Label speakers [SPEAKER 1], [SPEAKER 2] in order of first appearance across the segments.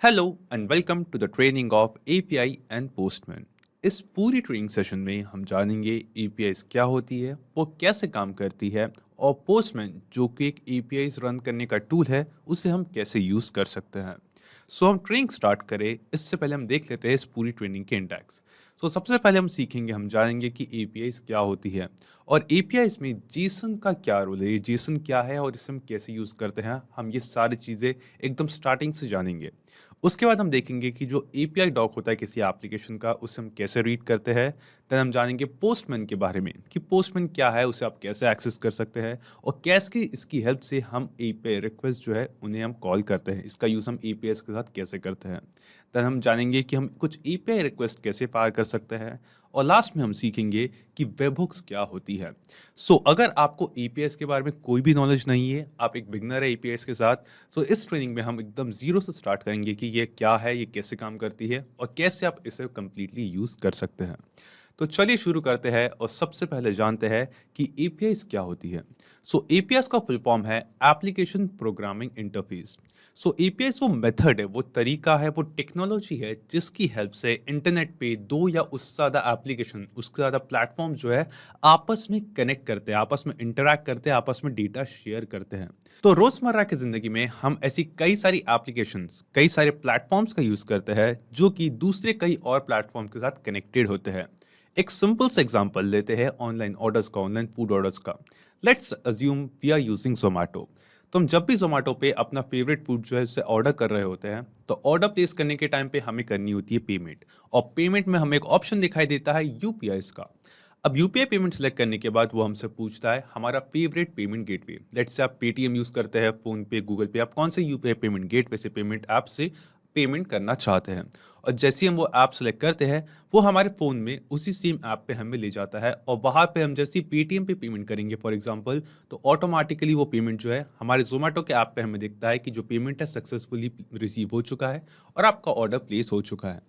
[SPEAKER 1] Hello and welcome to the training of API and postman. इस पूरी training session में हम जानेंगे एपीआईज क्या होती है, वो कैसे काम करती है और पोस्टमैन जो कि एक एपीआईज रन करने का टूल है उसे हम कैसे यूज़ कर सकते हैं। हम ट्रेनिंग स्टार्ट करें इससे पहले हम देख लेते हैं इस पूरी ट्रेनिंग के इंडेक्स। सबसे पहले हम सीखेंगे, हम जानेंगे कि एपीआईज क्या होती है और एपीआईज में जेसन का क्या रोल है, ये जेसन क्या है और इसे हम कैसे यूज़ करते हैं। हम ये सारी चीज़ें एकदम स्टार्टिंग से जानेंगे। उसके बाद हम देखेंगे कि जो एपीआई डॉक होता है किसी एप्लीकेशन का, उसे हम कैसे रीड करते हैं। देन हम जानेंगे पोस्टमैन के बारे में कि पोस्टमैन क्या है, उसे आप कैसे एक्सेस कर सकते हैं और कैसे इसकी हेल्प से हम एपीआई रिक्वेस्ट जो है उन्हें हम कॉल करते हैं, इसका यूज़ हम एपीआईज के साथ कैसे करते हैं। देन हम जानेंगे कि हम कुछ एपीआई रिक्वेस्ट कैसे पार कर सकते हैं और लास्ट में हम सीखेंगे कि वेबहुक्स क्या होती है। अगर आपको एपीआईज के बारे में कोई भी नॉलेज नहीं है, आप एक बिगनर है एपीआईज के साथ, तो इस ट्रेनिंग में हम एकदम जीरो से स्टार्ट करेंगे कि ये क्या है, ये कैसे काम करती है और कैसे आप इसे कंप्लीटली यूज कर सकते हैं। तो चलिए शुरू करते हैं और सबसे पहले जानते हैं कि एपीआईज क्या होती है। एपीआईज का फुल फॉर्म है एप्लीकेशन प्रोग्रामिंग इंटरफेस। एपीआईज वो मेथड है, वो तरीका है, वो टेक्नोलॉजी है जिसकी हेल्प से इंटरनेट पे दो या उससे ज़्यादा एप्लीकेशन, उससे ज़्यादा प्लेटफॉर्म जो है आपस में कनेक्ट करते हैं, आपस में इंटरैक्ट करते हैं, आपस में डेटा शेयर करते हैं। तो रोजमर्रा की जिंदगी में हम ऐसी कई सारी एप्लीकेशंस, कई सारे प्लेटफॉर्म्स का यूज करते हैं जो कि दूसरे कई और प्लेटफॉर्म के साथ कनेक्टेड होते हैं। एक सिंपल सा एग्जांपल लेते हैं ऑनलाइन ऑर्डर्स का, ऑनलाइन फूड ऑर्डर्स का। Let's assume we are using Zomato. तो हम जब भी जोमेटो पे अपना फेवरेट फूड जो है उसे ऑर्डर कर रहे होते हैं, तो ऑर्डर प्लेस करने के टाइम पे हमें करनी होती है पेमेंट, और पेमेंट में हमें एक ऑप्शन दिखाई देता है यूपीआई का। अब यूपीआई पेमेंट सेलेक्ट करने के बाद वो हमसे पूछता है हमारा favourite payment gateway. Let's say आप पेटीएम यूज करते हैं, फोन पे, गूगल पे, आप कौन से यूपीआई पेमेंट गेटवे से, पेमेंट ऐप से पेमेंट करना चाहते हैं। और जैसे ही हम वो ऐप सेलेक्ट करते हैं, वो हमारे फ़ोन में उसी सेम ऐप पे हमें ले जाता है और वहाँ पे हम जैसे ही पेटीएम पे पेमेंट करेंगे फॉर एग्जांपल, तो ऑटोमेटिकली वो पेमेंट जो है हमारे जोमेटो के ऐप पे हमें दिखता है कि जो पेमेंट है सक्सेसफुली रिसीव हो चुका है और आपका ऑर्डर प्लेस हो चुका है।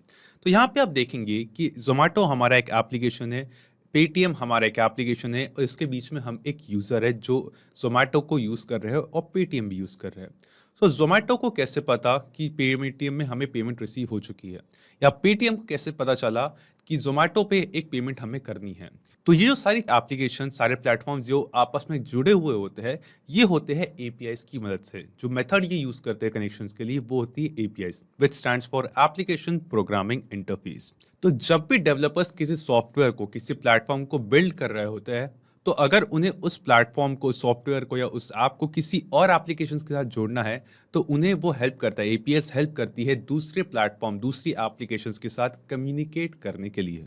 [SPEAKER 1] तो यहाँ पे आप देखेंगे कि जोमेटो हमारा एक एप्लीकेशन है, पेटीएम हमारा एक एप्लीकेशन है और इसके बीच में हम एक यूज़र है जो जोमेटो को यूज़ कर रहे हैं और पेटीएम भी यूज़ कर रहे हैं। जोमेटो को कैसे पता कि पेटीएम में हमें पेमेंट रिसीव हो चुकी है, या पेटीएम को कैसे पता चला कि जोमेटो पे एक पेमेंट हमें करनी है। तो ये जो सारी एप्लीकेशन, सारे प्लेटफॉर्म्स जो आपस में जुड़े हुए होते हैं, ये होते हैं एपीआईज की मदद से। जो मेथड ये यूज करते हैं कनेक्शंस के लिए वो होती है APIs, which stands for application programming interface. तो जब भी डेवलपर्स किसी सॉफ्टवेयर को, किसी प्लेटफॉर्म को बिल्ड कर रहे होते हैं, तो अगर उन्हें उस प्लेटफॉर्म को, सॉफ्टवेयर को या उस ऐप को किसी और एप्लीकेशंस के साथ जोड़ना है, तो उन्हें वो हेल्प करता है, एपीएस हेल्प करती है दूसरे प्लेटफॉर्म, दूसरी एप्लीकेशंस के साथ कम्युनिकेट करने के लिए।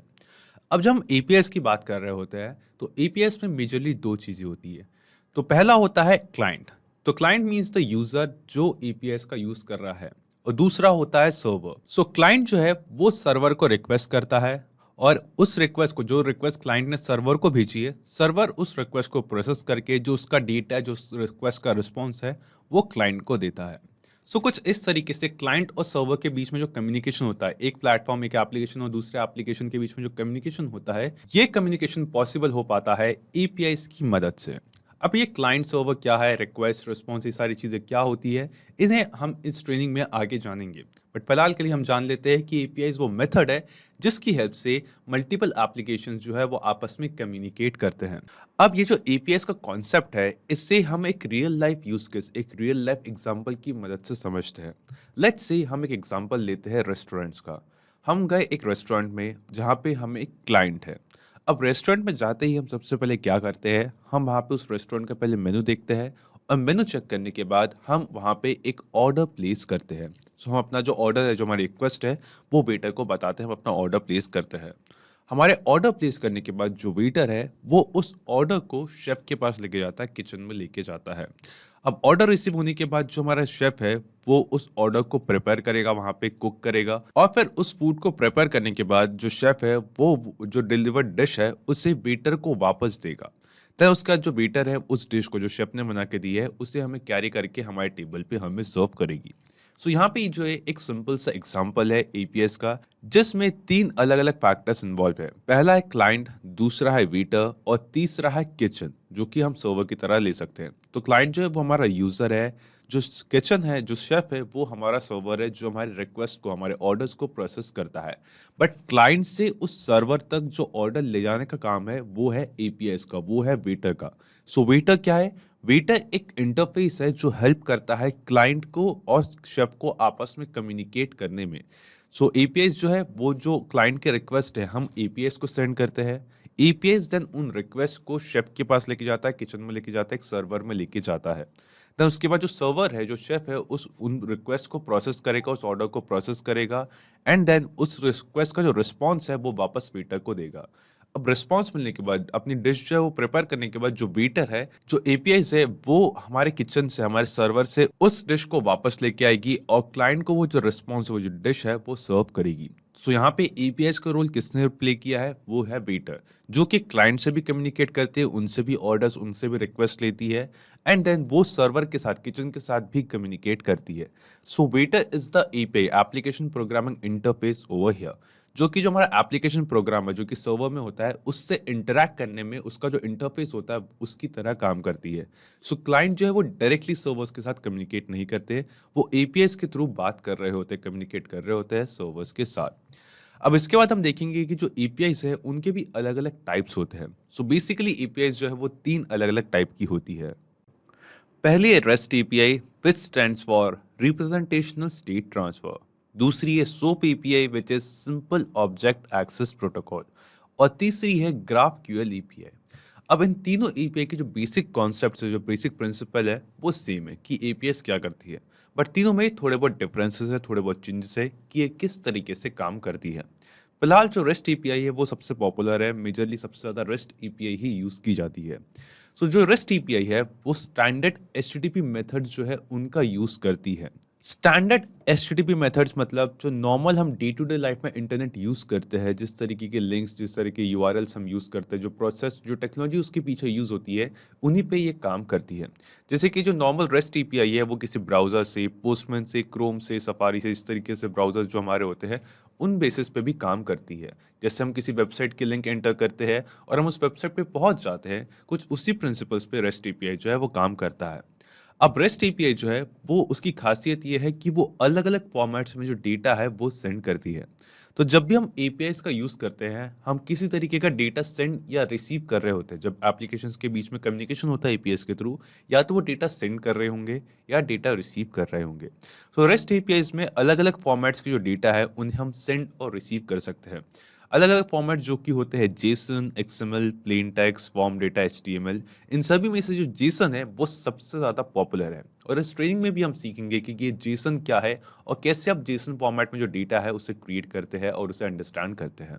[SPEAKER 1] अब जब हम एपीएस की बात कर रहे होते हैं, तो एपीएस में मेजरली दो चीज़ें होती है। तो पहला होता है क्लाइंट। तो क्लाइंट मीन्स द यूज़र जो एपीएस का यूज़ कर रहा है, और दूसरा होता है सर्वर। क्लाइंट जो है वो सर्वर को रिक्वेस्ट करता है, और उस रिक्वेस्ट को, जो रिक्वेस्ट क्लाइंट ने सर्वर को भेजी है, सर्वर उस रिक्वेस्ट को प्रोसेस करके जो उसका डेटा है, जो रिक्वेस्ट का रिस्पॉन्स है, वो क्लाइंट को देता है। कुछ इस तरीके से क्लाइंट और सर्वर के बीच में जो कम्युनिकेशन होता है, एक प्लेटफॉर्म, एक एप्लीकेशन और दूसरे एप्लीकेशन के बीच में जो कम्युनिकेशन होता है, ये कम्युनिकेशन पॉसिबल हो पाता है एपीआईज की मदद से। अब ये क्लाइंट सर्वर क्या है, रिक्वेस्ट रिस्पॉन्स, ये सारी चीज़ें क्या होती है, इन्हें हम इस ट्रेनिंग में आगे जानेंगे। बट फिलहाल के लिए हम जान लेते हैं कि एपीआईज वो मेथड है जिसकी हेल्प से मल्टीपल एप्लीकेशंस जो है वो आपस में कम्युनिकेट करते हैं। अब ये जो एपीआईज का कॉन्सेप्ट है, इससे हम एक रियल लाइफ यूज केस, एक रियल लाइफ एग्जांपल की मदद से समझते हैं। लेट्स से हम एक एग्जांपल लेते हैं रेस्टोरेंट्स का। हम गए एक रेस्टोरेंट में जहाँ पे हम एक क्लाइंट है। अब रेस्टोरेंट में जाते ही हम सबसे पहले क्या करते हैं, हम वहाँ पे उस रेस्टोरेंट का पहले मेनू देखते हैं, और मेनू चेक करने के बाद हम वहाँ पे एक ऑर्डर प्लेस करते हैं। हम अपना जो ऑर्डर है, जो हमारी रिक्वेस्ट है, वो वेटर को बताते हैं, हम अपना ऑर्डर प्लेस करते हैं। हमारे ऑर्डर प्लेस करने के बाद जो वेटर है वो उस ऑर्डर को शेफ के पास लेके जाता है, किचन में लेके जाता है। अब ऑर्डर रिसीव होने के बाद जो हमारा शेफ है वो उस ऑर्डर को प्रिपेयर करेगा, वहाँ पे कुक करेगा, और फिर उस फूड को प्रिपेयर करने के बाद जो शेफ है वो जो डिलीवर्ड डिश है उसे वेटर को वापस देगा। तब उसका जो वेटर है उस डिश को जो शेफ ने बना के दी है उसे हमें कैरी करके हमारे टेबल पे हमें सर्व करेगी। यहाँ पे जो है एक सिंपल सा एग्जांपल है एपीएस का, जिसमें तीन अलग अलग फैक्टर्स इन्वॉल्व है। पहला है क्लाइंट, दूसरा है वेटर और तीसरा है किचन, जो कि हम सर्वर की तरह ले सकते हैं। तो क्लाइंट जो है वो हमारा यूजर है जो किचन है, जो शेफ है, वो हमारा सर्वर है जो हमारे रिक्वेस्ट को, हमारे ऑर्डर्स को प्रोसेस करता है। बट क्लाइंट से उस सर्वर तक जो ऑर्डर ले जाने का काम है वो है एपीआईज का, वो है वेटर का। सो वेटर क्या है? वेटर एक इंटरफेस है जो हेल्प करता है क्लाइंट को और शेफ को आपस में कम्युनिकेट करने में। सो एपीआईज जो है वो जो क्लाइंट के रिक्वेस्ट है हम एपीआईज को सेंड करते हैं। एपीआईज देन उन रिक्वेस्ट को शेफ के पास लेके जाता है, किचन में लेके जाता है, एक सर्वर में लेके जाता है। देन उसके बाद जो सर्वर है, जो शेफ है, उस उन रिक्वेस्ट को प्रोसेस करेगा, उस ऑर्डर को प्रोसेस करेगा एंड देन उस रिक्वेस्ट का जो रिस्पॉन्स है वो वापस वेटर को देगा। अब रिस्पॉन्स मिलने के बाद अपनी डिश जो है वो प्रिपेयर करने के बाद जो वेटर है, जो एपीआई है, वो हमारे किचन से, हमारे सर्वर से उस डिश को वापस लेके आएगी और क्लाइंट को वो जो रिस्पॉन्स, वो जो डिश है वो सर्व करेगी। सो यहाँ पे एपीआई का रोल किसने प्ले किया है? वो है वेटर, जो कि क्लाइंट से भी कम्युनिकेट करते हैं, उनसे भी ऑर्डर्स, उनसे भी रिक्वेस्ट लेती है एंड देन वो सर्वर के साथ, किचन के साथ भी कम्युनिकेट करती है। So waiter is the API, application programming interface over here, जो कि जो हमारा एप्लीकेशन प्रोग्राम है जो कि सर्वर में होता है, उससे इंटरैक्ट करने में उसका जो इंटरफेस होता है उसकी तरह काम करती है। सो क्लाइंट जो है वो डायरेक्टली सर्वर्स के साथ कम्युनिकेट नहीं करते, वो एपीआईज के थ्रू बात कर रहे होते हैं, कम्युनिकेट कर रहे होते हैं सर्वर्स के साथ। अब इसके बाद हम देखेंगे कि जो एपीआईज है उनके भी अलग अलग टाइप्स होते हैं। सो बेसिकली एपीआईज जो है वो तीन अलग अलग टाइप की होती है। पहली है rest API, which stands for representational state transfer. दूसरी है soap API, which is simple object access protocol. और तीसरी है ग्राफ क्यूएल एपीआई। अब इन तीनों एपीआई के जो बेसिक कॉन्सेप्ट्स है, जो बेसिक प्रिंसिपल है, वो सेम है कि एपीआई क्या करती है, बट तीनों में थोड़े बहुत डिफरेंसेस है, थोड़े बहुत चेंजेस है कि ये किस तरीके से काम करती है। फिलहाल जो रेस्ट एपीआई है वो सबसे पॉपुलर है, मेजरली सबसे ज़्यादा रेस्ट एपीआई ही यूज़ की जाती है। सो जो रेस्ट एपीआई है वो स्टैंडर्ड एचटीटीपी मेथड्स जो है उनका यूज़ करती है। स्टैंडर्ड एचटीटीपी मेथड्स मतलब जो नॉर्मल हम डे टू डे लाइफ में इंटरनेट यूज़ करते हैं, जिस तरीके के लिंक्स, जिस तरह के यूआरएल्स हम यूज़ करते हैं, जो प्रोसेस, जो टेक्नोलॉजी उसके पीछे यूज़ होती है, उन्हीं पे ये काम करती है। जैसे कि जो नॉर्मल रेस्ट एपीआई है वो किसी ब्राउज़र से, पोस्टमैन से, क्रोम से, सफारी से, इस तरीके से ब्राउज़र जो हमारे होते हैं उन बेसिस पे भी काम करती है। जैसे हम किसी वेबसाइट की लिंक एंटर करते हैं और हम उस वेबसाइट पे पहुंच जाते हैं, कुछ उसी प्रिंसिपल्स पे रेस्ट एपीआई जो है वो काम करता है। अब रेस्ट एपीआई जो है वो, उसकी खासियत ये है कि वो अलग अलग फॉर्मेट्स में जो डेटा है वो सेंड करती है। तो जब भी हम एपीआईज का यूज़ करते हैं, हम किसी तरीके का डेटा सेंड या रिसीव कर रहे होते हैं। जब एप्लीकेशंस के बीच में कम्युनिकेशन होता है एपीआईज के थ्रू, या तो वो डेटा सेंड कर रहे होंगे या डेटा रिसीव कर रहे होंगे। सो रेस्ट एपीआईज में अलग अलग फॉर्मेट्स के जो डेटा है उन्हें हम सेंड और रिसीव कर सकते हैं। अलग अलग फॉर्मेट जो कि होते हैं JSON, XML, plain text, form data, HTML. इन सभी में से जो जेसन है वो सबसे ज़्यादा पॉपुलर है, और इस ट्रेनिंग में भी हम सीखेंगे कि ये जेसन क्या है और कैसे आप जेसन फॉर्मेट में जो डेटा है उसे क्रिएट करते हैं और उसे अंडरस्टैंड करते हैं।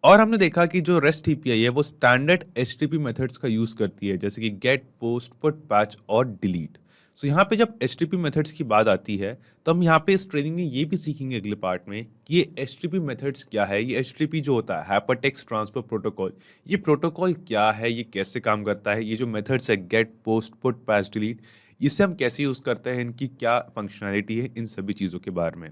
[SPEAKER 1] और हमने देखा कि जो रेस्ट एपीआई है वो स्टैंडर्ड एचटीटीपी मेथड्स का यूज़ करती है, जैसे कि गेट, पोस्ट, पुट, पैच और डिलीट। सो यहाँ पे जब एचटीटीपी मेथड्स की बात आती है तो हम यहाँ पे इस ट्रेनिंग में ये भी सीखेंगे अगले पार्ट में कि ये एचटीटीपी मेथड्स क्या है। ये एचटीटीपी जो होता है, हाइपरटेक्स्ट ट्रांसफर प्रोटोकॉल, ये प्रोटोकॉल क्या है, ये कैसे काम करता है, ये जो मेथड्स है get, post, put, patch, delete, इसे हम कैसे यूज़ करते हैं, इनकी क्या फंक्शनैलिटी है, इन सभी चीज़ों के बारे में।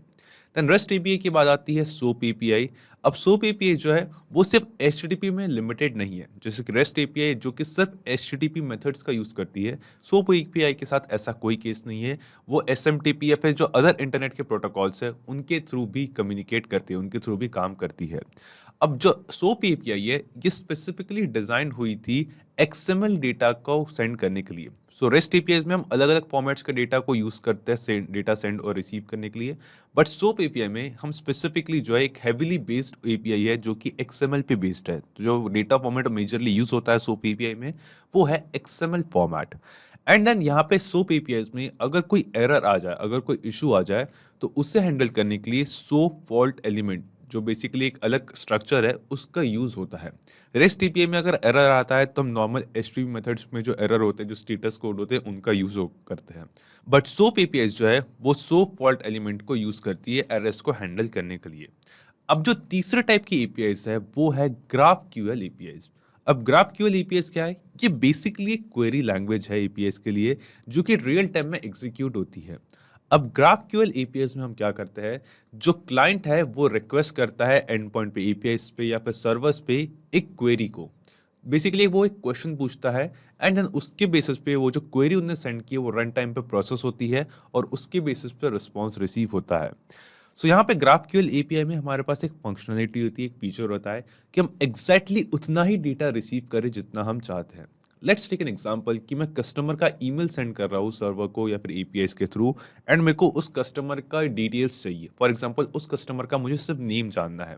[SPEAKER 1] देन रेस्ट एपीआई की बात आती है सोप एपीआई। अब सोप एपीआई जो है वो सिर्फ एचटीटीपी में लिमिटेड नहीं है, जैसे कि रेस्ट एपीआई जो कि सिर्फ एचटीटीपी मेथड्स का यूज़ करती है, सोप एपीआई के साथ ऐसा कोई केस नहीं है। वो एसएमटीपी या फिर जो अदर इंटरनेट के प्रोटोकॉल्स है उनके थ्रू भी कम्युनिकेट करती है, उनके थ्रू भी काम करती है। अब जो सोप एपीआई है ये स्पेसिफिकली डिजाइन हुई थी एक्सएमएल डेटा को सेंड करने के लिए। सो रेस्ट एपीआईज में हम अलग अलग फॉर्मेट्स के डेटा को यूज करते हैं डेटा सेंड और रिसीव करने के लिए, बट सोप एपीआई में हम स्पेसिफिकली जो है एक हेवीली बेस्ड एपीआई है जो कि एक्सएमएल पे बेस्ड है। तो जो डेटा फॉर्मेट मेजरली यूज होता है सोप एपीआई में वो है एक्सएमएल फॉर्मेट। एंड देन यहाँ पे सोप एपीआईज में अगर कोई एरर आ जाए, अगर कोई इशू आ जाए, तो उसे हैंडल करने के लिए सोप फॉल्ट एलिमेंट, जो बेसिकली एक अलग स्ट्रक्चर है, उसका यूज होता है। रेस्ट एपीआई में अगर एरर आता है तो हम नॉर्मल एचटीटीपी मेथड्स में जो एरर होते हैं, जो स्टेटस कोड होते हैं, उनका यूज करते हैं। बट सोप एपीआई जो है वो सोप फॉल्ट एलिमेंट को यूज करती है एरर्स को हैंडल करने के लिए। अब जो तीसरे टाइप की एपीआईज है वो है ग्राफ क्यूएल एपीआईज। अब ग्राफ क्यूएल एपीआईज क्या है? ये बेसिकली एक क्वेरी लैंग्वेज है एपीआईज के लिए, जो कि रियल टाइम में एग्जीक्यूट होती है। अब ग्राफ क्यूएल एपीआईज में हम क्या करते हैं, जो क्लाइंट है वो रिक्वेस्ट करता है एंड पॉइंट पे, एपीआईज पे या फिर सर्वर्स पे एक क्वेरी को। बेसिकली वो एक क्वेश्चन पूछता है एंड देन उसके बेसिस पे वो जो क्वेरी उन्होंने सेंड की है वो रन टाइम पे प्रोसेस होती है और उसके बेसिस पे रिस्पॉन्स रिसीव होता है। सो यहाँ पे ग्राफक्यूएल एपीआई में हमारे पास एक फंक्शनलिटी होती है, एक फीचर होता है कि हम एग्जैक्टली उतना ही डेटा रिसीव करें जितना हम चाहते हैं। लेट्स टेक एन एग्जांपल कि मैं कस्टमर का ईमेल सेंड कर रहा हूँ सर्वर को या फिर एपीआई के थ्रू एंड मेरे को उस कस्टमर का डिटेल्स चाहिए। फॉर एग्जांपल उस कस्टमर का मुझे सिर्फ नेम जानना है।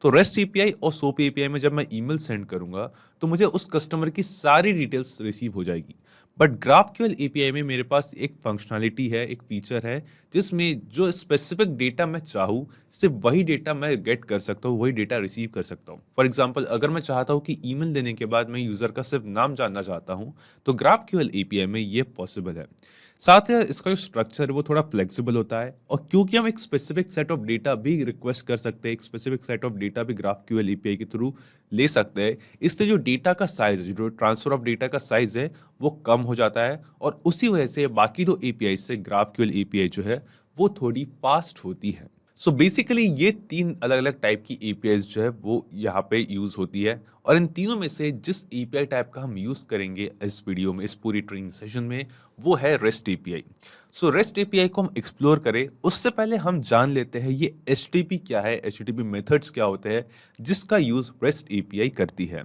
[SPEAKER 1] तो रेस्ट एपीआई और सोप एपीआई में जब मैं ईमेल सेंड करूंगा तो मुझे उस कस्टमर की सारी डिटेल्स रिसीव हो जाएगी। बट ग्राफक्यूएल एपीआई में मेरे पास एक फंक्शनलिटी है, एक फीचर है जिसमें जो स्पेसिफिक डेटा मैं चाहूँ सिर्फ वही डेटा मैं गेट कर सकता हूँ, वही डेटा रिसीव कर सकता हूँ। फॉर एग्जांपल अगर मैं चाहता हूँ कि ईमेल देने के बाद मैं यूजर का सिर्फ नाम जानना चाहता हूँ तो ग्राफक्यूएल एपीआई में ये पॉसिबल है। साथ ही इसका जो स्ट्रक्चर है वो थोड़ा फ्लेक्सिबल होता है और क्योंकि हम एक स्पेसिफिक सेट ऑफ डेटा भी रिक्वेस्ट कर सकते हैं, एक स्पेसिफिक सेट ऑफ डेटा भी ग्राफक्यूएल एपीआई के थ्रू ले सकते हैं, इससे जो डेटा का साइज, जो ट्रांसफर ऑफ डेटा का साइज है वो कम हो जाता है और उसी वजह से बाकी दो एपीआई से ग्राफक्यूएल एपीआई जो है वो थोड़ी फास्ट होती है। सो बेसिकली ये तीन अलग अलग टाइप की एपीआईज जो है वो यहाँ पे यूज होती है और इन तीनों में से जिस एपीआई टाइप का हम यूज करेंगे इस वीडियो में, इस पूरी ट्रेनिंग सेशन में, वो है rest API. So rest API को हम एक्सप्लोर करें उससे पहले हम जान लेते हैं ये एचटीटीपी क्या है, एचटीटीपी मेथड्स क्या होते हैं जिसका यूज रेस्ट एपीआई करती है।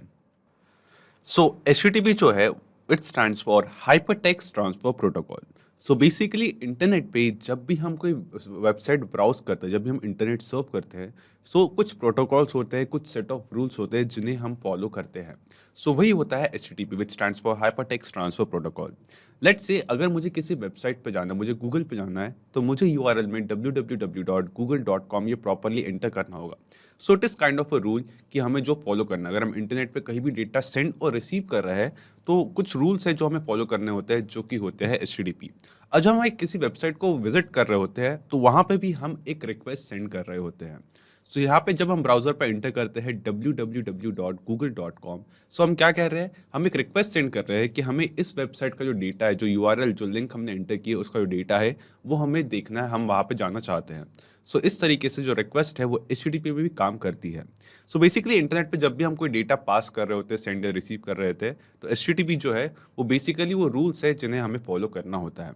[SPEAKER 1] सो HTTP जो है it stands for hypertext transfer protocol. So basically internet पे जब भी हम कोई वेबसाइट ब्राउज करते हैं, जब भी हम इंटरनेट सर्व करते हैं, सो कुछ प्रोटोकॉल्स होते हैं, कुछ सेट ऑफ रूल्स होते हैं जिन्हें हम फॉलो करते हैं। सो वही होता है HTTP which stands for hypertext transfer protocol. Let's say अगर मुझे किसी वेबसाइट पे जाना है, मुझे गूगल पे जाना है, तो मुझे यूआरएल में www.google.com ये प्रॉपरली एंटर करना होगा। So it is kind of a rule कि हमें जो फॉलो करना है। अगर हम इंटरनेट पे कहीं भी डेटा सेंड और रिसीव कर रहे हैं तो कुछ रूल्स है जो हमें फॉलो करने होते हैं जो कि होते हैं HTTP। अब जब हम एक किसी वेबसाइट को विजिट कर रहे होते हैं तो वहां पे भी हम एक रिक्वेस्ट सेंड कर रहे होते हैं। सो यहाँ पे जब हम ब्राउजर पर एंटर करते हैं www.google.com, सो हम क्या कह रहे हैं, हम एक रिक्वेस्ट सेंड कर रहे हैं कि हमें इस वेबसाइट का जो डेटा है, जो यूआरएल, जो लिंक हमने एंटर किया उसका जो डेटा है वो हमें देखना है, हम वहाँ पे जाना चाहते हैं। सो इस तरीके से जो रिक्वेस्ट है वो HTTP में भी काम करती है। सो बेसिकली इंटरनेट पे जब भी हम कोई डेटा पास कर रहे होते हैं, सेंड या रिसीव कर रहे थे, तो HTTP जो है वो बेसिकली वो रूल्स है जिन्हें हमें फॉलो करना होता है।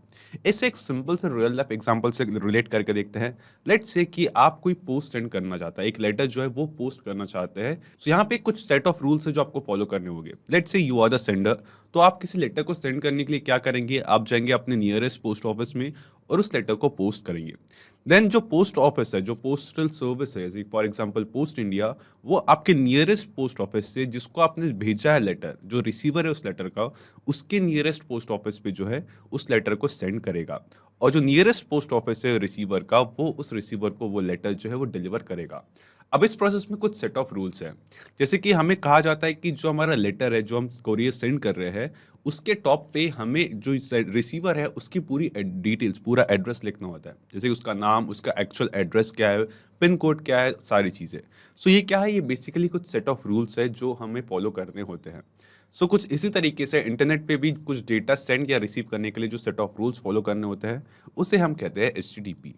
[SPEAKER 1] इससे एक सिंपल से रियल लाइफ एग्जांपल से रिलेट करके देखते हैं। लेट्स से कि आप कोई पोस्ट सेंड करना चाहता है, एक लेटर जो है वो पोस्ट करना चाहते हैं। सो यहाँ पे कुछ सेट ऑफ रूल्स है जो आपको फॉलो करने होंगे। Let's say you are the sender, तो आप किसी लेटर को सेंड करने के लिए क्या करेंगे, आप जाएंगे अपने नियरेस्ट पोस्ट ऑफिस में और उस लेटर को पोस्ट करेंगे। देन जो पोस्ट ऑफिस है, जो पोस्टल सर्विस है, फॉर एग्जांपल पोस्ट इंडिया, वो आपके नियरेस्ट पोस्ट ऑफिस से जिसको आपने भेजा है लेटर, जो रिसीवर है उस लेटर का, उसके नियरेस्ट पोस्ट ऑफिस पे जो है उस लेटर को सेंड करेगा और जो नियरेस्ट पोस्ट ऑफिस है रिसीवर का, वो उस रिसीवर को वो लेटर जो है वो डिलीवर करेगा। अब इस प्रोसेस में कुछ सेट ऑफ रूल्स हैं। जैसे कि हमें कहा जाता है कि जो हमारा लेटर है, जो हम कोरियर सेंड कर रहे हैं, उसके टॉप पे हमें जो रिसीवर है उसकी पूरी डिटेल्स, पूरा एड्रेस लिखना होता है। जैसे कि उसका नाम, उसका एक्चुअल एड्रेस क्या है, पिन कोड क्या है, सारी चीज़ें। सो ये क्या है, ये बेसिकली कुछ सेट ऑफ रूल्स है जो हमें फॉलो करने होते हैं। सो कुछ इसी तरीके से इंटरनेट पे भी कुछ डेटा सेंड या रिसीव करने के लिए जो सेट ऑफ रूल्स फॉलो करने होते हैं उसे हम कहते हैं HTTP।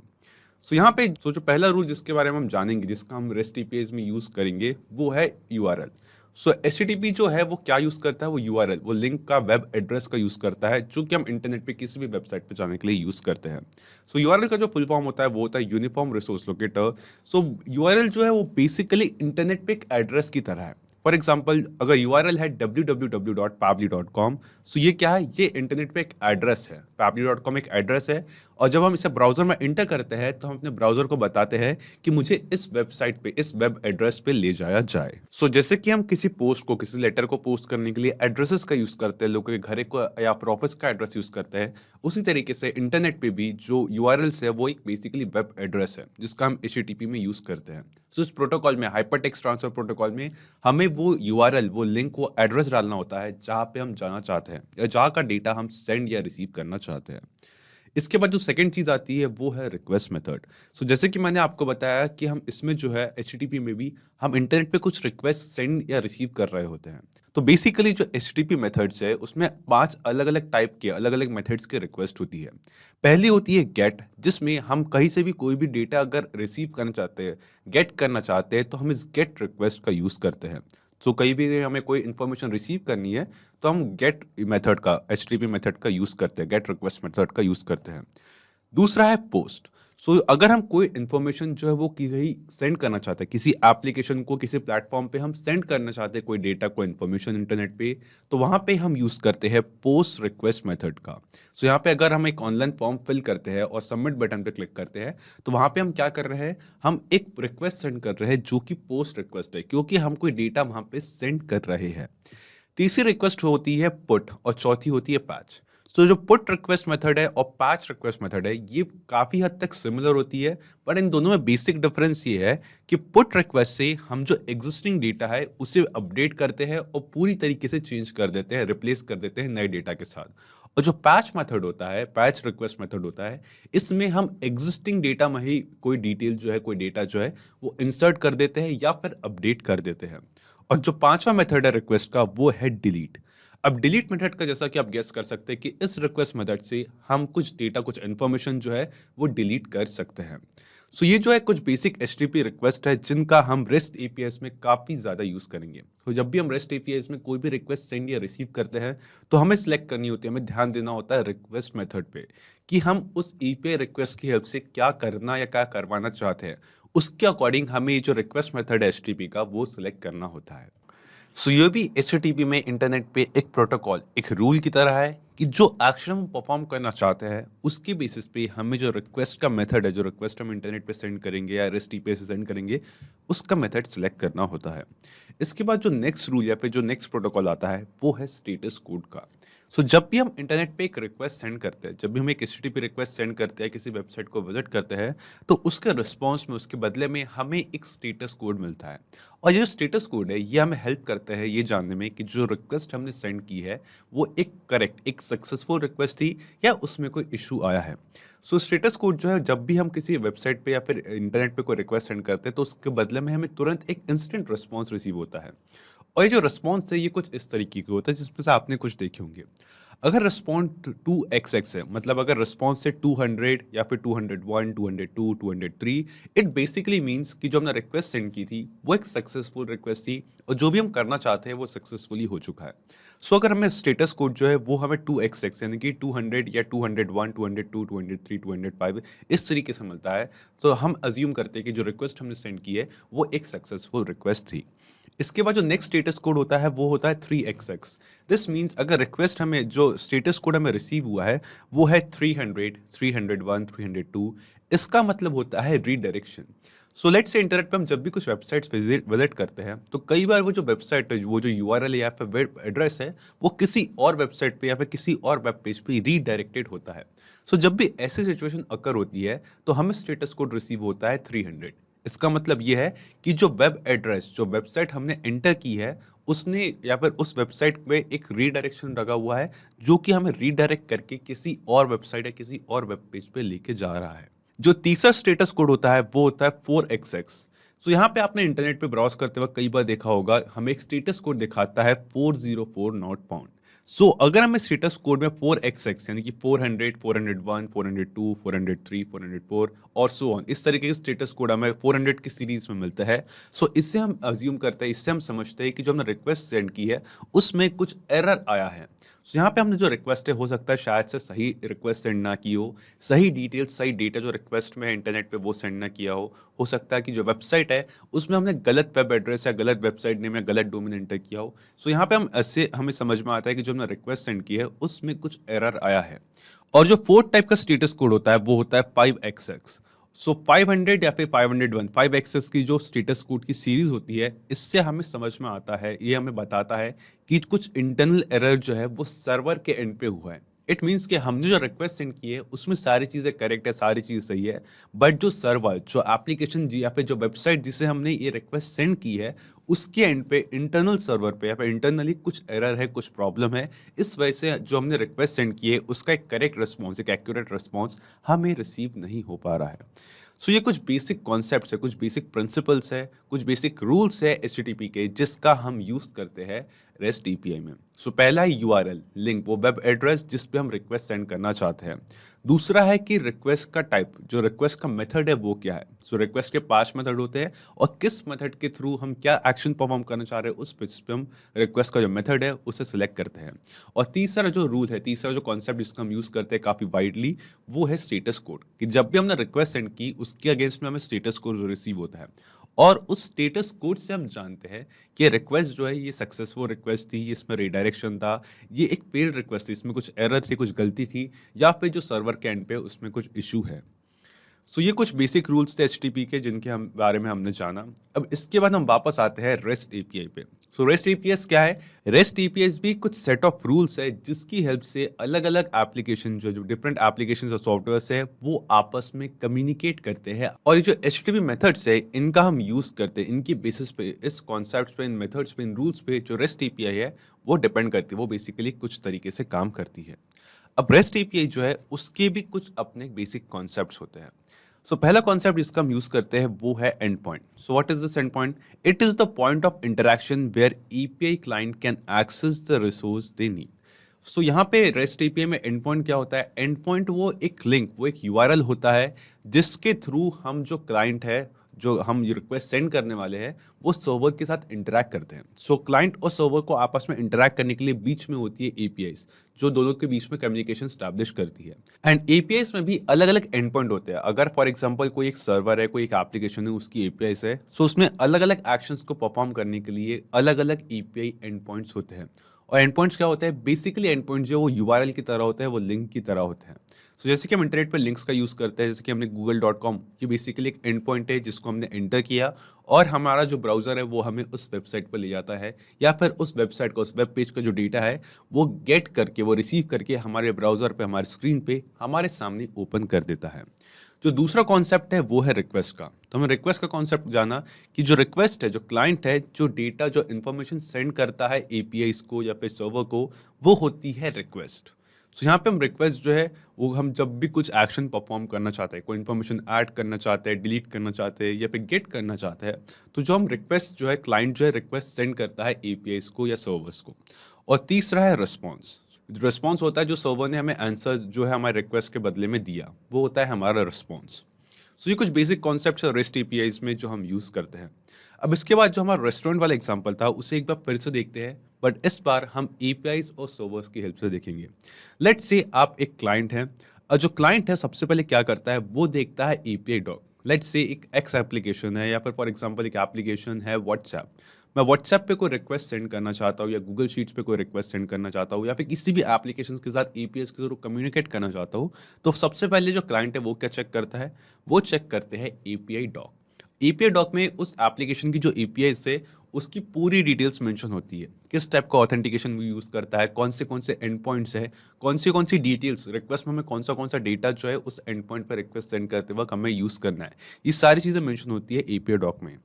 [SPEAKER 1] सो यहाँ पे जो पहला रूल जिसके बारे में हम जानेंगे, जिसका हम रेस्ट एपीआईज में यूज करेंगे, वो है यूआरएल। सो HTTP जो है वो क्या यूज करता है, वो यूआरएल, वो लिंक का, वेब एड्रेस का यूज करता है, जो कि हम इंटरनेट पे किसी भी वेबसाइट पे जाने के लिए यूज करते हैं। सो यूआरएल का जो फुल फॉर्म होता है वो होता है यूनिफॉर्म रिसोर्स लोकेटर। सो यूआरएल जो है वो बेसिकली इंटरनेट पे एक एड्रेस की तरह है। फॉर एग्जाम्पल अगर यूआरएल है www.pabbly.com, सो ये क्या है, ये इंटरनेट पे एक एड्रेस है, pabbly.com एक एड्रेस है और जब हम इसे ब्राउजर में एंटर करते हैं तो हम अपने ब्राउजर को बताते हैं कि मुझे इस वेबसाइट पे, इस वेब एड्रेस पे ले जाया जाए। सो जैसे कि हम किसी पोस्ट को, किसी लेटर को पोस्ट करने के लिए एड्रेसेस का यूज करते हैं, लोगों के घर को या फिर ऑफिस का एड्रेस यूज करते हैं, उसी तरीके से इंटरनेट पे भी जो यूआरएल्स है वो एक बेसिकली वेब एड्रेस है जिसका हम HTTP में यूज करते हैं। सो इस प्रोटोकॉल में, हाइपरटेक्स्ट ट्रांसफर प्रोटोकॉल में, हमें वो यूआरएल, वो लिंक, वो एड्रेस डालना होता है जहाँ पे हम जाना चाहते हैं या जहाँ का डेटा हम सेंड या रिसीव करना चाहते हैं। इसके बाद जो सेकंड चीज आती है वो है रिक्वेस्ट मेथड। सो जैसे कि मैंने आपको बताया कि हम इसमें जो है HTTP में भी हम इंटरनेट पे कुछ रिक्वेस्ट सेंड या रिसीव कर रहे होते हैं। तो बेसिकली जो HTTP मेथड्स है उसमें 5 अलग अलग टाइप के, अलग अलग मेथड्स के रिक्वेस्ट होती है। पहली होती है गेट, जिसमें हम कहीं से भी कोई भी डेटा अगर रिसीव करना चाहते हैं, गेट करना चाहते हैं, तो हम इस गेट रिक्वेस्ट का यूज करते हैं। सो कहीं भी हमें कोई इन्फॉर्मेशन रिसीव करनी है तो हम गेट मेथड का, HTTP मेथड का यूज़ करते हैं, गेट रिक्वेस्ट मेथड का यूज़ करते हैं। दूसरा है पोस्ट। सो अगर हम कोई इन्फॉर्मेशन जो है वो की गई सेंड करना चाहते हैं, किसी एप्लीकेशन को किसी प्लेटफॉर्म पे हम सेंड करना चाहते हैं कोई डेटा, कोई इन्फॉर्मेशन इंटरनेट पे, तो वहाँ पे हम यूज़ करते हैं पोस्ट रिक्वेस्ट मेथड का। सो यहाँ पे अगर हम एक ऑनलाइन फॉर्म फिल करते हैं और सबमिट बटन पे क्लिक करते हैं, तो वहाँ पे हम क्या कर रहे हैं, हम एक रिक्वेस्ट सेंड कर रहे हैं जो कि पोस्ट रिक्वेस्ट है, क्योंकि हम कोई डेटा वहाँ पे सेंड कर रहे हैं। तीसरी रिक्वेस्ट होती है पुट और चौथी होती है पैच। सो जो पुट रिक्वेस्ट मेथड है और पैच रिक्वेस्ट मेथड है, ये काफ़ी हद तक सिमिलर होती है, पर इन दोनों में बेसिक डिफरेंस ये है कि पुट रिक्वेस्ट से हम जो एग्जिस्टिंग डेटा है उसे अपडेट करते हैं और पूरी तरीके से चेंज कर देते हैं, रिप्लेस कर देते हैं नए डेटा के साथ। और जो पैच मेथड होता है, पैच रिक्वेस्ट मेथड होता है, इसमें हम एग्जिस्टिंग डेटा में ही कोई डिटेल जो है, कोई डेटा जो है वो इंसर्ट कर देते हैं या फिर अपडेट कर देते हैं। और जो पांचवा मेथड है रिक्वेस्ट का, वो है डिलीट। अब डिलीट मेथड का जैसा कि आप गेस कर सकते हैं कि इस रिक्वेस्ट मेथड से हम कुछ डेटा, कुछ इन्फॉर्मेशन जो है वो डिलीट कर सकते हैं। सो ये जो है कुछ बेसिक HTTP रिक्वेस्ट है जिनका हम REST APIs में काफ़ी ज़्यादा यूज़ करेंगे। तो जब भी हम REST APIs में कोई भी रिक्वेस्ट सेंड या रिसीव करते हैं, तो हमें सिलेक्ट करनी होती है, हमें ध्यान देना होता है रिक्वेस्ट मेथड पे कि हम उस API रिक्वेस्ट की हेल्प से क्या करना या क्या करवाना चाहते हैं। उसके अकॉर्डिंग हमें ये जो रिक्वेस्ट मेथड है HTTP का, वो सिलेक्ट करना होता है। सो ये भी HTTP में इंटरनेट पे एक प्रोटोकॉल, एक रूल की तरह है कि जो एक्शन हम परफॉर्म करना चाहते हैं उसके बेसिस पे हमें जो रिक्वेस्ट का मेथड है, जो रिक्वेस्ट हम इंटरनेट पे सेंड करेंगे या REST API से सेंड करेंगे, उसका मेथड सेलेक्ट करना होता है। इसके बाद जो नेक्स्ट रूल या फिर जो नेक्स्ट प्रोटोकॉल आता है वो है स्टेटस कोड का। सो जब भी हम इंटरनेट पे एक रिक्वेस्ट सेंड करते हैं, जब भी हम एक HTTP रिक्वेस्ट सेंड करते हैं, किसी वेबसाइट को विजिट करते हैं, तो उसके रिस्पॉन्स में, उसके बदले में हमें एक स्टेटस कोड मिलता है। और ये जो स्टेटस कोड है, ये हमें हेल्प करता है ये जानने में कि जो रिक्वेस्ट हमने सेंड की है वो एक करेक्ट, एक सक्सेसफुल रिक्वेस्ट थी या उसमें कोई इशू आया है। सो स्टेटस कोड जो है, जब भी हम किसी वेबसाइट पे या फिर इंटरनेट पे कोई रिक्वेस्ट सेंड करते हैं, तो उसके बदले में हमें तुरंत एक इंस्टेंट रिस्पॉन्स रिसीव होता है। और ये जो रिस्पॉन्स है, ये कुछ इस तरीके के होता है जिसमें से आपने कुछ देखे होंगे। अगर रिस्पॉन्स 2xx है, मतलब अगर रिस्पॉन्स से 200 या फिर 201, 202, 203, इट बेसिकली मीन्स कि जो हमने रिक्वेस्ट सेंड की थी वो एक सक्सेसफुल रिक्वेस्ट थी और जो भी हम करना चाहते हैं वो सक्सेसफुली हो चुका है। सो अगर हमें स्टेटस कोड जो है वो हमें 2xx यानी कि 200 या 201, 202, 203, 205 इस तरीके से मिलता है, तो हम अज्यूम करते हैं कि जो रिक्वेस्ट हमने सेंड की है वो एक सक्सेसफुल रिक्वेस्ट थी। इसके बाद जो नेक्स्ट स्टेटस कोड होता है वो होता है 3xx। दिस मीन्स अगर रिक्वेस्ट हमें, जो स्टेटस कोड हमें रिसीव हुआ है वो है 300, 301, 302, इसका मतलब होता है redirection. So let's say internet पे हम जब भी कुछ वेबसाइट्स विजिट करते हैं, तो कई बार वो जो वेबसाइट है, वो जो URL या फिर वेब एड्रेस है, वो किसी और वेबसाइट पे या फिर किसी और वेब पेज पे रीडायरेक्टेड होता है। सो जब भी ऐसी सिचुएशन अकर होती है तो हमें स्टेटस कोड रिसीव होता है 300। इसका मतलब ये है कि जो वेब एड्रेस, जो वेबसाइट हमने एंटर की है, उसने या फिर उस वेबसाइट में एक रीडायरेक्शन लगा हुआ है जो कि हमें रीडायरेक्ट करके किसी और वेबसाइट या किसी और वेब पेज पे लेके जा रहा है। जो तीसरा स्टेटस कोड होता है वो होता है 4xx। सो यहाँ पे आपने इंटरनेट पे ब्राउज करते वक्त कई बार देखा होगा, हमें एक स्टेटस कोड दिखाता है 404 नॉट फाउंड। सो अगर हमें स्टेटस कोड में 4xx यानी कि 400, 401, 402, 403, 404 और सो ऑन, इस तरीके के स्टेटस कोड हमें 400 की सीरीज में मिलता है। सो इससे हम अज्यूम करते हैं, इससे हम समझते हैं कि जो हमने रिक्वेस्ट सेंड की है उसमें कुछ एरर आया है। सो यहाँ पे हमने जो रिक्वेस्ट है, हो सकता है शायद से सही रिक्वेस्ट सेंड ना की हो, सही डिटेल्स, सही डेटा जो रिक्वेस्ट में है इंटरनेट पे वो सेंड ना किया हो सकता है कि जो वेबसाइट है उसमें हमने गलत वेब एड्रेस या गलत वेबसाइट नेम या गलत डोमेन एंटर किया हो। सो यहाँ पे हम ऐसे हमें समझ में आता है कि जो हमने रिक्वेस्ट सेंड की है उसमें कुछ एरर आया है। और जो फोर्थ टाइप का स्टेटस कोड होता है वो होता है 5xx। सो 500 या फिर 501, 5xx की जो स्टेटस कोड की सीरीज होती है, इससे हमें समझ में आता है, ये हमें बताता है कि कुछ इंटरनल एरर जो है वो सर्वर के एंड पे हुआ है। इट मीन्स कि हमने जो रिक्वेस्ट सेंड की है उसमें सारी चीज़ें करेक्ट है, सारी चीज़ सही है, बट जो सर्वर, जो एप्लीकेशन या फिर जो वेबसाइट जिसे हमने ये रिक्वेस्ट सेंड की है, उसके एंड पे, इंटरनल सर्वर पे या फिर इंटरनली कुछ एरर है, कुछ प्रॉब्लम है। इस वजह से जो हमने रिक्वेस्ट सेंड की है उसका एक करेक्ट रिस्पॉन्स, एक एक्यूरेट रिस्पॉन्स हमें रिसीव नहीं हो पा रहा है। सो ये कुछ बेसिक कॉन्सेप्ट्स है, कुछ बेसिक प्रिंसिपल्स है, कुछ बेसिक रूल्स है HTTP के, जिसका हम यूज़ करते हैं REST API में। सो पहला है URL लिंक, वो वेब एड्रेस जिस पे हम रिक्वेस्ट सेंड करना चाहते हैं। दूसरा है कि रिक्वेस्ट का टाइप, जो रिक्वेस्ट का मेथड है वो क्या है। सो रिक्वेस्ट के 5 मेथड होते हैं और किस मेथड के थ्रू हम क्या एक्शन परफॉर्म करना चाह रहे हैं उस बेसिस पे हम रिक्वेस्ट का जो मेथड है उसे सिलेक्ट करते हैं। और तीसरा जो रूल है, तीसरा जो कॉन्सेप्ट जिसका हम यूज करते हैं काफी वाइडली, वो है स्टेटस कोड, कि जब भी हमने रिक्वेस्ट सेंड की उसके अगेंस्ट में हमें स्टेटस कोड रिसीव होता है। और उस स्टेटस कोड से हम जानते हैं कि रिक्वेस्ट जो है ये सक्सेसफुल रिक्वेस्ट थी, इसमें रिडायरेक्शन था, ये एक पेड रिक्वेस्ट थी, इसमें कुछ एरर थी, कुछ गलती थी, या फिर जो सर्वर के एंड पे उसमें कुछ इशू है। सो ये कुछ बेसिक रूल्स थे एचटीटीपी के जिनके हम बारे में हमने जाना। अब इसके बाद हम वापस आते हैं रेस्ट एपीआई पे। सो रेस्ट एपीआई क्या है? रेस्ट एपीआई भी कुछ सेट ऑफ रूल्स है जिसकी हेल्प से अलग अलग एप्लीकेशन जो डिफरेंट एप्लीकेशन और सॉफ्टवेयर है वो आपस में कम्युनिकेट करते हैं। और ये जो एचटीटीपी मेथड्स है इनका हम यूज करते हैं, इनकी बेसिस पे, इस कॉन्सेप्ट पे, इन मेथड्स पे, इन रूल्स पे जो रेस्ट एपीआई है वो डिपेंड करती है, वो बेसिकली कुछ तरीके से काम करती है। अब रेस्ट एपीआई जो है उसके भी कुछ अपने बेसिक कॉन्सेप्ट्स होते हैं। सो पहला कॉन्सेप्ट जिसका हम यूज करते हैं वो है end point. So what is this end point? It is the point of interaction where API client can access the resource they need. So यहाँ पे रेस्ट एपीआई में एंड पॉइंट क्या होता है? एंड पॉइंट वो एक लिंक, वो एक यूआरएल होता है जिसके थ्रू हम जो क्लाइंट है, जो हम रिक्वेस्ट सेंड करने वाले हैं, वो सर्वर के साथ इंटरैक्ट करते हैं। सो क्लाइंट और सर्वर को आपस में इंटरैक्ट करने के लिए बीच में होती है एपीआईज, जो दोनों के बीच में कम्युनिकेशन स्टैब्लिश करती है। एंड एपीआईज में भी अलग अलग एंड पॉइंट होते हैं। अगर फॉर एग्जांपल कोई एक सर्वर है, कोई एक एप्लीकेशन है, उसकी एपीआईज है, सो उसमें अलग अलग एक्शंस को परफॉर्म करने के लिए अलग अलग एपीआई एंड पॉइंट्स होते हैं। और एंड पॉइंट्स क्या होते हैं? बेसिकली एंड पॉइंट जो वो यूआरएल की तरह होते हैं, वो लिंक की तरह होते हैं। सो जैसे कि हम इंटरनेट पर लिंक्स का यूज़ करते हैं, जैसे कि हमने google.com, ये बेसिकली एक एंड पॉइंट है जिसको हमने एंटर किया और हमारा जो ब्राउज़र है वो हमें उस वेबसाइट पर ले जाता है, या फिर उस वेबसाइट का, उस वेब पेज का जो डेटा है वो गेट करके, वो रिसीव करके हमारे ब्राउज़र पे, हमारे स्क्रीन पे हमारे सामने ओपन कर देता है। जो दूसरा कॉन्सेप्ट है वो है रिक्वेस्ट का। तो हमें रिक्वेस्ट का कॉन्सेप्ट जाना कि जो रिक्वेस्ट है, जो क्लाइंट है, जो डेटा, जो इन्फॉर्मेशन सेंड करता है एपीआईज को या फिर सर्वर को, वो होती है रिक्वेस्ट। सो यहाँ पे हम रिक्वेस्ट जो है वो हम जब भी कुछ एक्शन परफॉर्म करना चाहते हैं, कोई इन्फॉर्मेशन ऐड करना चाहते हैं, डिलीट करना चाहते हैं या फिर गेट करना चाहते हैं, तो जो हम रिक्वेस्ट जो है, क्लाइंट जो है रिक्वेस्ट सेंड करता है एपीआईज को या सर्वर्स को। और तीसरा है रिस्पॉन्स। रिस्पॉन्स होता है जो सर्वर ने हमें आंसर जो है हमारे रिक्वेस्ट के बदले में दिया, वो होता है हमारा रिस्पॉन्स। सो ये कुछ बेसिक कॉन्सेप्ट्स है रेस्ट एपीआईज में जो हम यूज़ करते हैं। अब इसके बाद जो हमारा रेस्टोरेंट वाला एग्जांपल था उसे एक बार फिर से देखते हैं, बट इस बार हम एपीआईज और सर्वर्स की हेल्प से देखेंगे। लेट्स से आप एक क्लाइंट हैं और जो क्लाइंट है सबसे पहले क्या करता है, वो देखता है एपीआई डॉक। लेट्स से एक एक्स एप्लीकेशन है या फिर फॉर एग्जांपल एक एप्लीकेशन है व्हाट्सएप। मैं व्हाट्सएप पे कोई रिक्वेस्ट सेंड करना चाहता हूँ या गूगल शीट्स पे कोई रिक्वेस्ट सेंड करना चाहता हूँ या फिर किसी भी एप्लीकेशन के साथ एपीआई के थ्रू कम्युनिकेट करना चाहता हूँ, तो सबसे पहले जो क्लाइंट है वो क्या चेक करता है? वो चेक करते हैं एपीआई डॉक। एपीआई डॉक में उस एप्लीकेशन की जो एपीआई से उसकी पूरी डिटेल्स मेंशन होती है, किस टाइप का ऑथेंटिकेशन वो यूज़ करता है, कौन से एंड पॉइंट्स है, कौन सी डिटेल्स रिक्वेस्ट में हमें कौन सा डेटा जो है उस एंड पॉइंट पर रिक्वेस्ट सेंड करते वक्त हमें यूज़ करना है, ये सारी चीज़ें मेंशन होती है एपीआई डॉक में।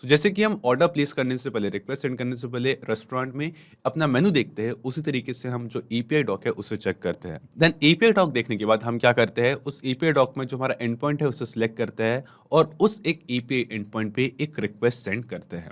[SPEAKER 1] तो जैसे कि हम ऑर्डर प्लेस करने से पहले, रिक्वेस्ट सेंड करने से पहले रेस्टोरेंट में अपना मेनू देखते हैं, उसी तरीके से हम जो एपीआई डॉक है उसे चेक करते हैं। देन एपीआई डॉक देखने के बाद हम क्या करते हैं, उस एपीआई डॉक में जो हमारा एंड पॉइंट है उसे सिलेक्ट करते हैं और उस एक एपीआई एंड पॉइंट पे एक रिक्वेस्ट सेंड करते हैं।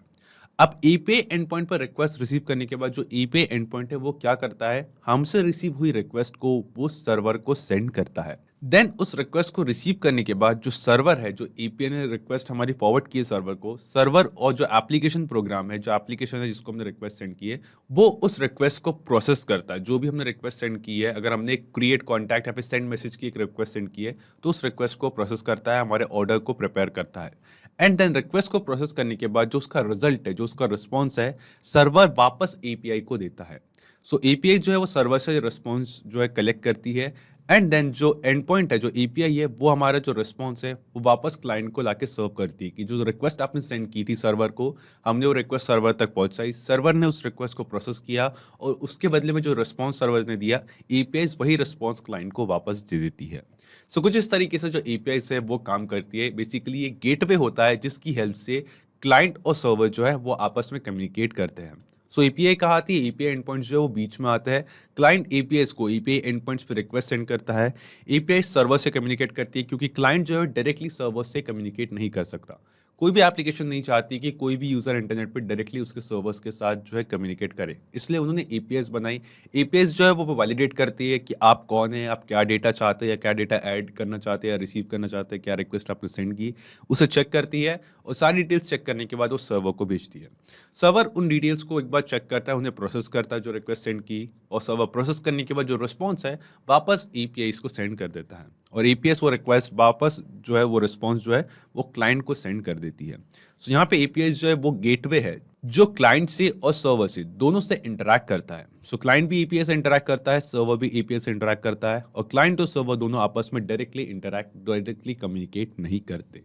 [SPEAKER 1] अब एपीआई एंड पॉइंट पर रिक्वेस्ट रिसीव करने के बाद जो एपीआई एंड पॉइंट है वो क्या करता है, हमसे रिसीव हुई रिक्वेस्ट को वो सर्वर को सेंड करता है। देन उस रिक्वेस्ट को रिसीव करने के बाद जो सर्वर है, जो एपीआई ने रिक्वेस्ट हमारी फॉरवर्ड की है सर्वर को, सर्वर और जो एप्लीकेशन प्रोग्राम है, जो एप्लीकेशन है जिसको हमने रिक्वेस्ट सेंड की है, वो उस रिक्वेस्ट को प्रोसेस करता है। जो भी हमने रिक्वेस्ट सेंड की है, अगर हमने क्रिएट कॉन्टैक्ट या फिर सेंड मैसेज की एक रिक्वेस्ट सेंड की है, तो उस रिक्वेस्ट को प्रोसेस करता है, हमारे ऑर्डर को प्रिपेयर करता है। एंड देन रिक्वेस्ट को प्रोसेस करने के बाद जो उसका रिजल्ट है, जो उसका रिस्पॉन्स है, सर्वर वापस एपीआई को देता है। सो एपीआई जो है वो सर्वर से रिस्पॉन्स जो है कलेक्ट करती है एंड देन जो एंड पॉइंट है, जो एपीआई है, वो हमारा जो रिस्पॉन्स है वो वापस क्लाइंट को लाके सर्व करती है कि जो रिक्वेस्ट आपने सेंड की थी सर्वर को, हमने वो रिक्वेस्ट सर्वर तक पहुंचाई, सर्वर ने उस रिक्वेस्ट को प्रोसेस किया और उसके बदले में जो रिस्पॉन्स सर्वर ने दिया, एपीआई वही रिस्पॉन्स क्लाइंट को वापस दे देती है। सो कुछ इस तरीके से जो एपीआई है वो काम करती है। बेसिकली ये गेटवे होता है जिसकी हेल्प से क्लाइंट और सर्वर जो है वो आपस में कम्युनिकेट करते हैं। सो एपीआई कहाँ आती है? एपीआई एंडपॉइंट्स जो है वो बीच में आते हैं। क्लाइंट एपीआई को एपीआई एंडपॉइंट्स पे रिक्वेस्ट सेंड करता है, एपीआई सर्वर से कम्युनिकेट करती है, क्योंकि क्लाइंट जो है डायरेक्टली सर्वर से कम्युनिकेट नहीं कर सकता। कोई भी एप्लीकेशन नहीं चाहती कि कोई भी यूज़र इंटरनेट पे डायरेक्टली उसके सर्वर्स के साथ जो है कम्युनिकेट करे। इसलिए उन्होंने एपीआईज़ बनाई। एपीआईज़ जो है वो वैलिडेट करती है कि आप कौन हैं, आप क्या डेटा चाहते हैं या क्या डेटा ऐड करना चाहते हैं या रिसीव करना चाहते हैं, क्या रिक्वेस्ट आपने सेंड की, उसे चेक करती है और सारी डिटेल्स चेक करने के बाद वो सर्वर को भेजती है। सर्वर उन डिटेल्स को एक बार चेक करता है, उन्हें प्रोसेस करता है जो रिक्वेस्ट सेंड की, और सर्वर प्रोसेस करने के बाद जो रिस्पॉन्स है वापस एपीआईज़ को सेंड कर देता है, और एपीआईज़ वो रिक्वेस्ट वापस जो है वो रिस्पॉन्स जो है वो क्लाइंट को सेंड कर देती है। सो यहाँ पे एपीआईज़ जो है वो गेटवे है जो क्लाइंट से और सर्वर से दोनों से इंटरैक्ट करता है। सो क्लाइंट भी एपीआई से इंटरैक्ट करता है, सर्वर भी एपीआई से इंटरैक्ट करता है, और क्लाइंट और सर्वर दोनों आपस में डायरेक्टली कम्युनिकेट नहीं करते।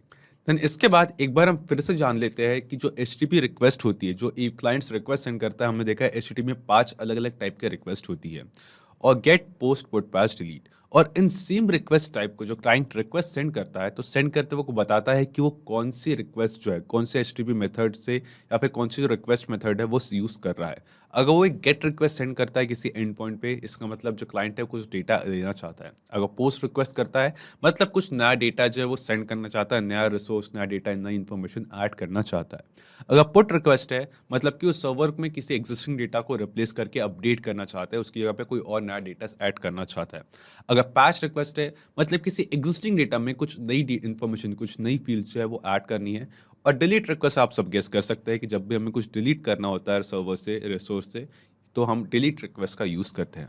[SPEAKER 1] देन इसके बाद एक बार हम फिर से जान लेते हैं कि जो एचटीटीपी रिक्वेस्ट होती है, जो क्लाइंट्स रिक्वेस्ट सेंड करता है, हमने देखा है एचटीटीपी में 5 अलग-अलग टाइप के रिक्वेस्ट होती है, और get, post, put, patch, delete. और इन सेम रिक्वेस्ट टाइप को जो क्लाइंट रिक्वेस्ट सेंड करता है, तो सेंड करते वक्त वो बताता है कि वो कौन सी रिक्वेस्ट जो है, कौन से एचटीटीपी मेथड से या फिर कौन सी जो रिक्वेस्ट मेथड है वो यूज़ कर रहा है। अगर वो एक गेट रिक्वेस्ट सेंड करता है किसी एंड पॉइंट पे, इसका मतलब जो क्लाइंट है कुछ डेटा लेना चाहता है। अगर पोस्ट रिक्वेस्ट करता है, मतलब कुछ नया डेटा जो है वो सेंड करना चाहता है, नया रिसोर्स, नया डेटा, नई इन्फॉर्मेशन ऐड करना चाहता है। अगर पुट रिक्वेस्ट है, मतलब कि उस सर्वर में किसी एग्जिस्टिंग डेटा को रिप्लेस करके अपडेट करना चाहता है, उसकी जगह पे कोई और नया डेटा ऐड करना चाहता है। अगर पैच रिक्वेस्ट है, मतलब किसी एग्जिस्टिंग डेटा में कुछ नई इन्फॉर्मेशन, कुछ नई फील्ड जो है वो ऐड करनी है। और डिलीट रिक्वेस्ट आप सब गेस कर सकते हैं कि जब भी हमें कुछ डिलीट करना होता है सर्वर से, रिसोर्स से, तो हम डिलीट रिक्वेस्ट का यूज़ करते हैं।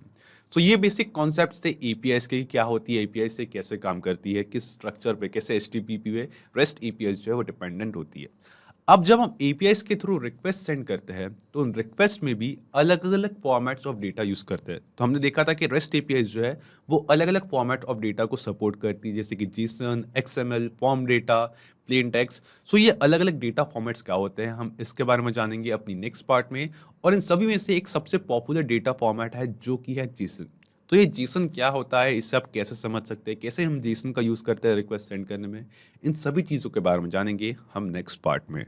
[SPEAKER 1] सो ये बेसिक कॉन्सेप्ट्स थे एपीआईज़ के, क्या होती है एपीआई, से कैसे काम करती है, किस स्ट्रक्चर पे, कैसे एचटीटीपी पे रेस्ट एपीआईज़ जो है वो डिपेंडेंट होती है। अब जब हम एपीआईज़ के थ्रू रिक्वेस्ट सेंड करते हैं, तो उन रिक्वेस्ट में भी अलग-अलग फॉर्मेट्स ऑफ डेटा यूज़ करते हैं। तो हमने देखा था कि रेस्ट एपीआईज़ जो है, वो अलग-अलग फॉर्मेट ऑफ डेटा को सपोर्ट करती है, जैसे कि JSON, XML, form data, plain text. So ये अलग-अलग डेटा फॉर्मेट्स क्या होते हैं, हम इसके बारे में जानेंगे अपनी नेक्स्ट पार्ट में। और इन सभी में से एक सबसे पॉपुलर डेटा फॉर्मेट है जो कि है जीसन। तो ये जीसन क्या होता है, इससे आप कैसे समझ सकते हैं, कैसे हम जीसन का यूज़ करते हैं रिक्वेस्ट सेंड करने में, इन सभी चीज़ों के बारे में जानेंगे हम नेक्स्ट पार्ट में।